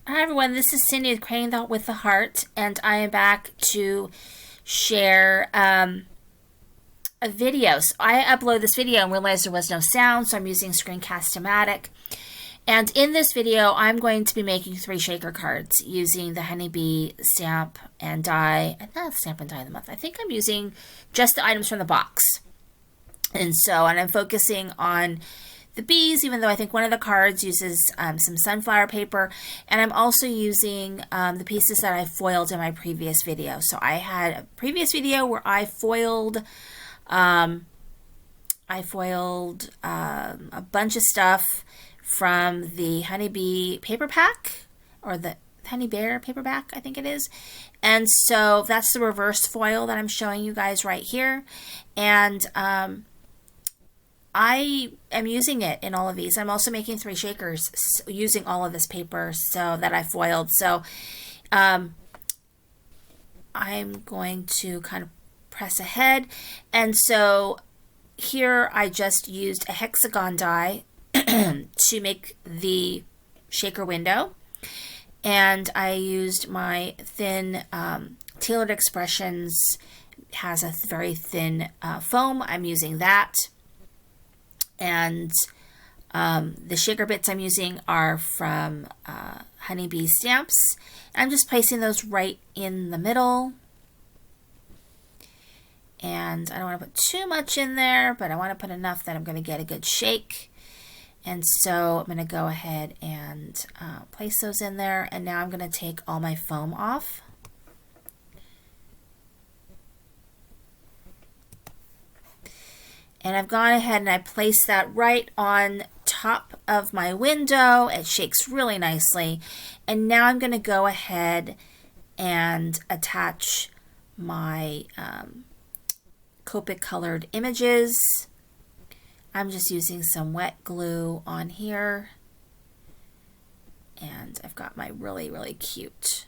Hi everyone, this is Cindy with Creating with the Heart, and I am back to share a video. So I uploaded this video and realized there was no sound, so I'm using Screencast-O-Matic. And in this video, I'm going to be making 3 shaker cards using the Honeybee Stamp and Die, not Stamp and Die of the Month. I think I'm using just the items from the box. And I'm focusing on the bees, even though I think one of the cards uses some sunflower paper. And I'm also using the pieces that I foiled in my previous video. So I had a previous video where I foiled a bunch of stuff from the Honeybee paper pack, or the Honey Bear paperback, I think it is. And so that's the reverse foil that I'm showing you guys right here. And I am using it in all of these. I'm also making 3 shakers using all of this paper so that I foiled. So I'm going to kind of press ahead. And so here I just used a hexagon die to make the shaker window. And I used my thin Tailored Expressions, has a very thin foam. I'm using that. And the shaker bits I'm using are from Honeybee Stamps. I'm just placing those right in the middle. And I don't want to put too much in there, but I want to put enough that I'm going to get a good shake. And so I'm going to go ahead and place those in there. And now I'm going to take all my foam off. And I've gone ahead and I placed that right on top of my window. It shakes really nicely. And now I'm going to go ahead and attach my Copic colored images. I'm just using some wet glue on here. And I've got my really, really cute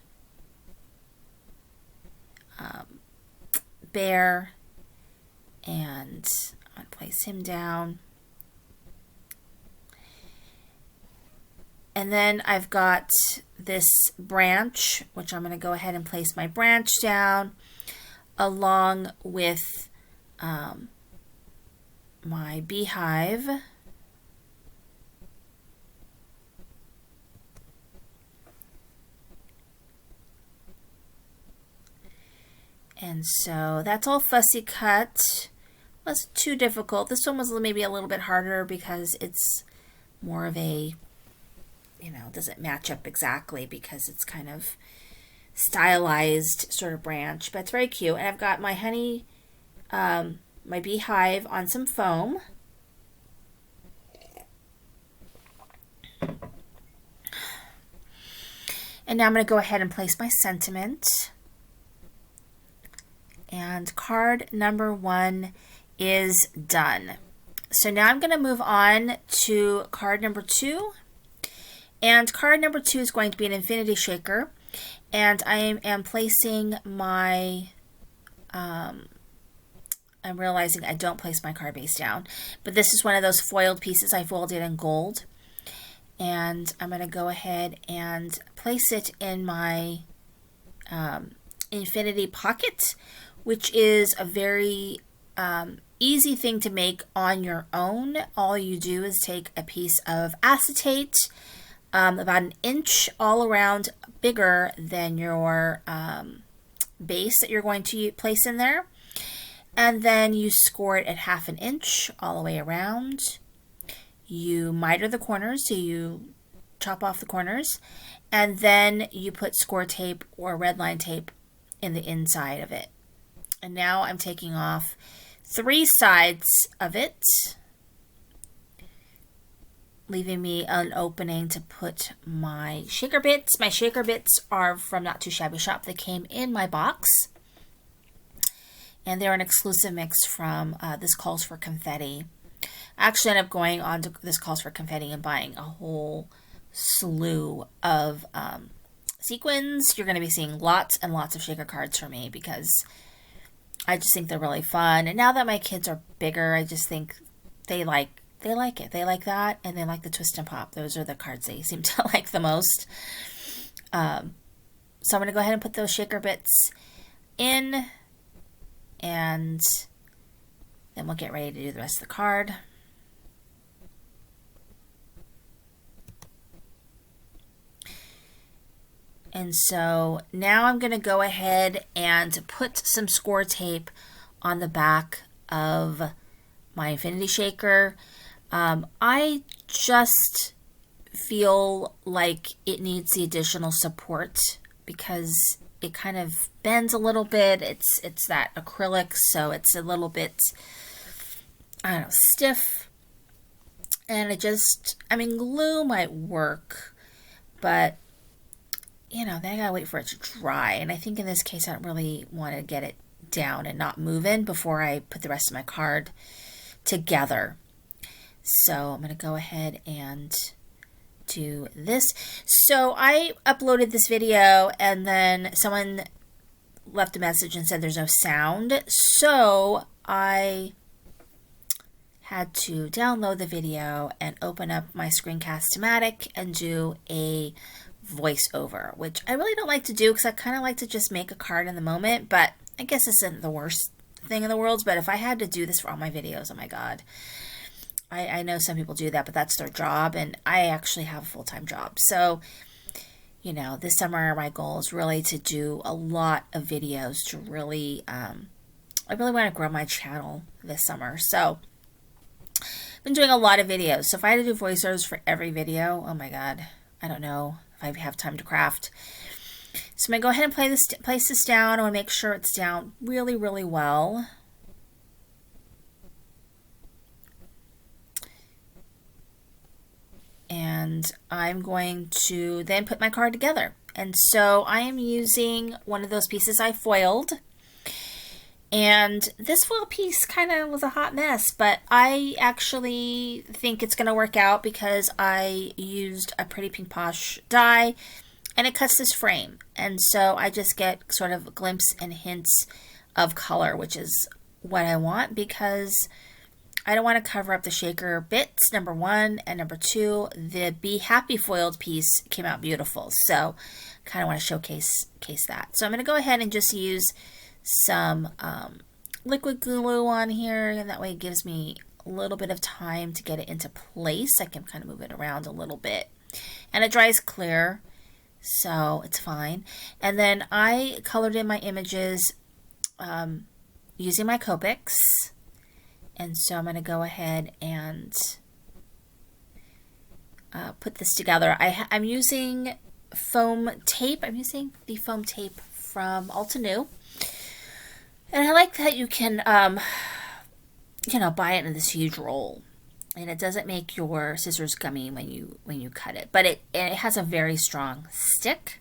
bear. And I'm going to place him down. And then I've got this branch, which I'm going to go ahead and place my branch down along with my beehive. And so that's all fussy cut. Wasn't too difficult. This one was maybe a little bit harder because it's more of a, doesn't match up exactly because it's kind of stylized sort of branch, but it's very cute. And I've got my my beehive on some foam. And now I'm going to go ahead and place my sentiment. And card number 1 is done. So now I'm going to move on to card number 2. And card number 2 is going to be an infinity shaker. And I am placing my, I'm realizing I don't place my card base down. But this is one of those foiled pieces. I folded it in gold. And I'm going to go ahead and place it in my infinity pocket, which is a very easy thing to make on your own. All you do is take a piece of acetate, about an inch all around, bigger than your base that you're going to place in there. And then you score it at 1/2 inch all the way around. You miter the corners, so you chop off the corners. And then you put score tape or red line tape in the inside of it. And now I'm taking off 3 sides of it, leaving me an opening to put my shaker bits. My shaker bits are from Not Too Shabby Shop. They came in my box. And they're an exclusive mix from This Calls for Confetti. I actually ended up going on to This Calls for Confetti and buying a whole slew of sequins. You're going to be seeing lots and lots of shaker cards from me because I just think they're really fun. And now that my kids are bigger, I just think they like it. They like that, and they like the twist and pop. Those are the cards they seem to like the most. So I'm going to go ahead and put those shaker bits in, and then we'll get ready to do the rest of the card. And so now I'm going to go ahead and put some score tape on the back of my infinity shaker. I just feel like it needs the additional support because it kind of bends a little bit. It's that acrylic, so it's a little bit, I don't know, stiff. And I mean, glue might work, but you know, then I gotta wait for it to dry. And I think in this case, I don't really want to get it down and not moving before I put the rest of my card together. So I'm gonna go ahead and do this. So I uploaded this video and then someone left a message and said there's no sound. So I had to download the video and open up my Screencast-O-Matic and do a voiceover, which I really don't like to do because I kind of like to just make a card in the moment, but I guess this isn't the worst thing in the world. But if I had to do this for all my videos, oh my god. I know some people do that, but that's their job, and I actually have a full-time job. So, you know, this summer my goal is really to do a lot of videos to really, I really want to grow my channel this summer. So, I've been doing a lot of videos. So if I had to do voiceovers for every video, oh my god, I don't know if I have time to craft. So I'm going to go ahead and place this down. I want to make sure it's down really, really well. And I'm going to then put my card together. And so I am using one of those pieces I foiled. And this foil piece kind of was a hot mess, but I actually think it's going to work out because I used a Pretty Pink Posh die and it cuts this frame. And so I just get sort of a glimpse and hints of color, which is what I want because I don't want to cover up the shaker bits, number one, and number two, the Be Happy foiled piece came out beautiful. So kind of want to showcase that. So I'm going to go ahead and just use some liquid glue on here, and that way it gives me a little bit of time to get it into place. I can kind of move it around a little bit. And it dries clear, so it's fine. And then I colored in my images using my Copics. And so I'm going to go ahead and put this together. I'm using foam tape. I'm using the foam tape from Altenew. And I like that you can, you know, buy it in this huge roll. And it doesn't make your scissors gummy when you cut it. But it has a very strong stick.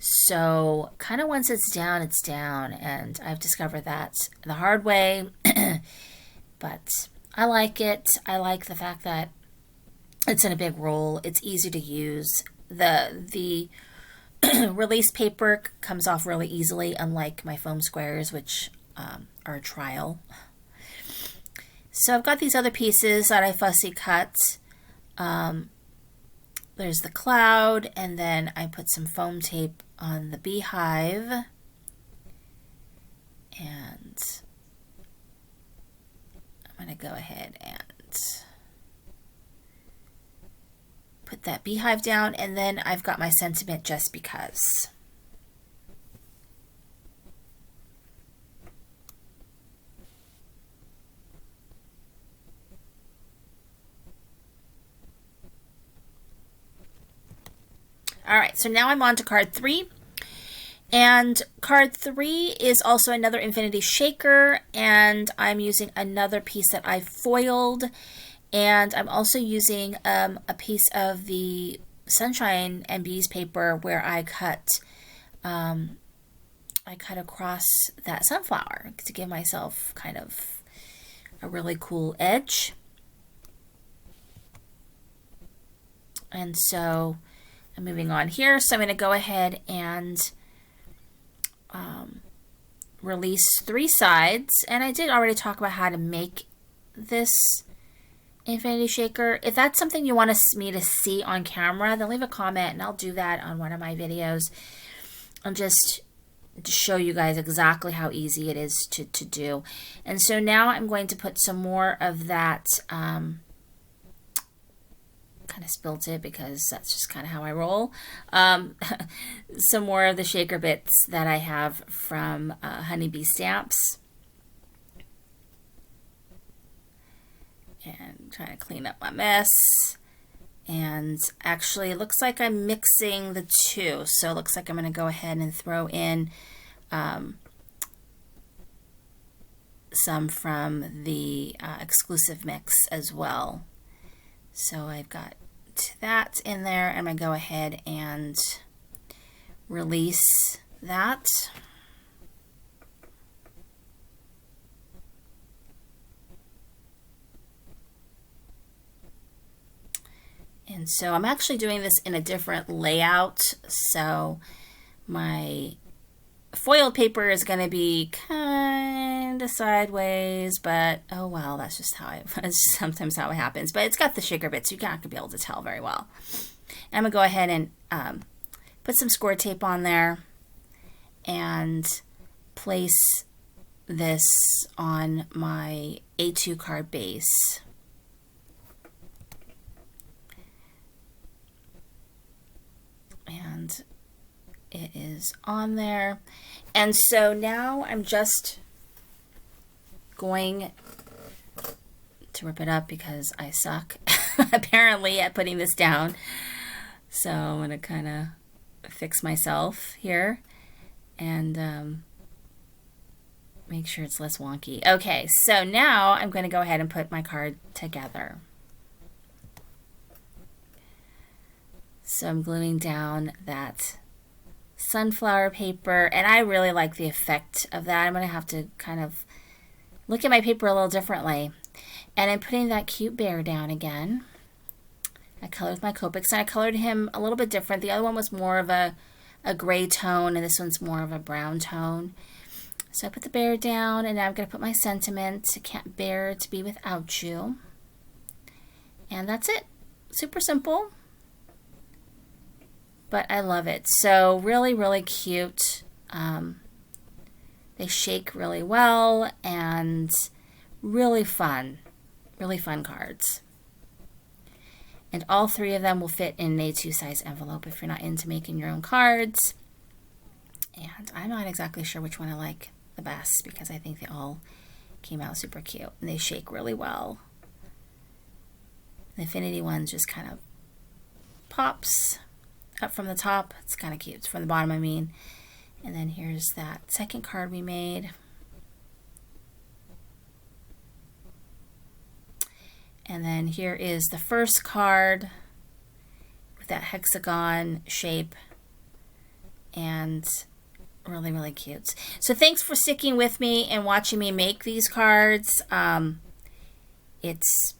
So kind of once it's down, it's down. And I've discovered that the hard way. But I like it. I like the fact that it's in a big roll. It's easy to use. The release paper comes off really easily, unlike my foam squares, which are a trial. So I've got these other pieces that I fussy cut. There's the cloud, and then I put some foam tape on the beehive. And I'm going to go ahead and put that beehive down, and then I've got my sentiment just because. All right, so now I'm on to card 3. And card 3 is also another infinity shaker, and I'm using another piece that I foiled, and I'm also using a piece of the Sunshine and Bees paper where I cut across that sunflower to give myself kind of a really cool edge. And so I'm moving on here, so I'm going to go ahead and release 3 sides, and I did already talk about how to make this infinity shaker. If that's something you want me to see on camera, then leave a comment and I'll do that on one of my videos. And just to show you guys exactly how easy it is to do. And so now I'm going to put some more of that, kind of spilt it because that's just kind of how I roll. Some more of the shaker bits that I have from Honeybee Stamps. And trying to clean up my mess. And actually, it looks like I'm mixing the two. So it looks like I'm going to go ahead and throw in some from the exclusive mix as well. So I've got that in there. I'm going to go ahead and release that. And so I'm actually doing this in a different layout. So my foiled paper is going to be kind of sideways, but oh well, that's just how it's sometimes how it happens. But it's got the shaker bits. You're not going to be able to tell very well. And I'm going to go ahead and put some score tape on there and place this on my A2 card base. And it is on there. And so now I'm just going to rip it up because I suck apparently at putting this down. So I'm going to kind of fix myself here and make sure it's less wonky. Okay, so now I'm going to go ahead and put my card together. So I'm gluing down that sunflower paper, and I really like the effect of that. I'm going to have to kind of look at my paper a little differently. And I'm putting that cute bear down again. I colored with my Copics, and I colored him a little bit different. The other one was more of a gray tone, and this one's more of a brown tone. So I put the bear down, and now I'm going to put my sentiment. I can't bear to be without you. And that's it. Super simple. But I love it. So really, really cute. They shake really well and really fun cards. And all three of them will fit in an A2 size envelope if you're not into making your own cards. And I'm not exactly sure which one I like the best because I think they all came out super cute. And they shake really well. The Infinity one just kind of pops up from the top. It's kind of cute. It's from the bottom, I mean. And then here's that second card we made. And then here is the first card with that hexagon shape. And really, really cute. So thanks for sticking with me and watching me make these cards. It's